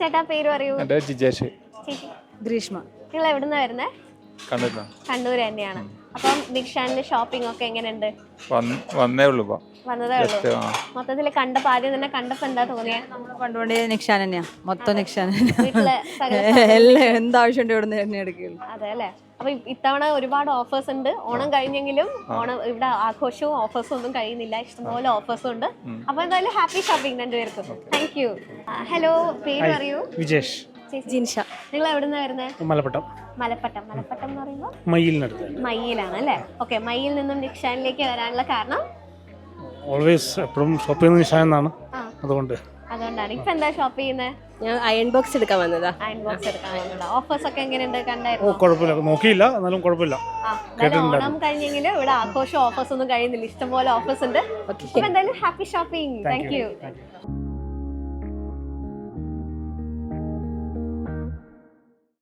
ചേട്ടാ പേര് പറയൂ. എൻ്റെ ജിജേഷ്. ചേച്ചി ഗ്രീഷ്മ. നിങ്ങൾ എവിടുന്നാ വരുന്നേ? കണ്ണൂർ തന്നെയാണ്. അപ്പം നിക്ഷാനിലെ ഷോപ്പിംഗ് ഒക്കെ എങ്ങനെയുണ്ട്? വന്നേ ഉള്ളൂ. വന്നതേ ഉള്ളൂ. മൊത്തത്തിൽ കണ്ടപ്പോ ആദ്യം തന്നെ കണ്ടപ്പോ എന്താ തോന്നിയ? നമ്മള് പണ്ടുകൊണ്ടേ നിക്ഷാൻ തന്നെയാ, മൊത്തം നിക്ഷാൻ വീട്ടില് എല്ലാം എന്താവശ്യമുണ്ട് ഇവിടെ നിന്ന് എടുക്കുകയുള്ളൂ. അതെ അല്ലേ. അപ്പൊ ഇത്തവണ ഒരുപാട് ഓഫേഴ്സ് ഉണ്ട്. ഓണം കഴിഞ്ഞെങ്കിലും ഓണം ഇവിടെ ആഘോഷവും ഓഫേഴ്സും ഒന്നും കഴിയുന്നില്ല. ഇഷ്ടംപോലെ ഓഫേഴ്സും ഉണ്ട്. അപ്പൊ എന്തായാലും ഹാപ്പി ഷോപ്പിംഗ് രണ്ടുപേർക്കും. Thank you. ഹലോ, പേര് പറയൂ. വിജേഷ്. ജിൻഷ. നിങ്ങൾ എവിടുന്നാ വരുന്നത്? മലപ്പട്ടം. മലപ്പട്ടം. മലപ്പട്ടം എന്ന് പറയുമ്പോൾ മയിലിനടുത്ത്. മയിലാണ് അല്ലേ. ഓക്കെ, മയിൽ നിന്നും നിക്ഷാനിലേക്ക് വരാനുള്ള കാരണം? ഓൾവേസ് എപ്പോഴും ഷോപ്പ് ചെയ്യുന്ന നിഷാൻ എന്നാണ്, അതുകൊണ്ടാണ്. ഇപ്പൊ എന്താ ഷോപ്പ് ചെയ്യുന്നത്? ഞാൻ അയൺ ബോക്സ് എടുക്കാൻ വന്നതാ. അയൺ ബോക്സ് എടുക്കാൻ വന്നതാ. ഓഫേഴ്സ് ഒക്കെ എങ്ങനെയുണ്ട്? കണ്ടായിരുന്നു? കുഴപ്പമില്ല, നോക്കിയില്ല, എന്നാലും കുഴപ്പമില്ല. ഓണം കഴിഞ്ഞെങ്കിലും ഇവിടെ ആഘോഷം ഓഫേഴ്സ് ഒന്നും കഴിയുന്നില്ല. ഇഷ്ടംപോലെ ഓഫേഴ്സ് ഉണ്ട്. അപ്പൊ എന്തായാലും ഹാപ്പി ഷോപ്പിംഗ്. Thank you.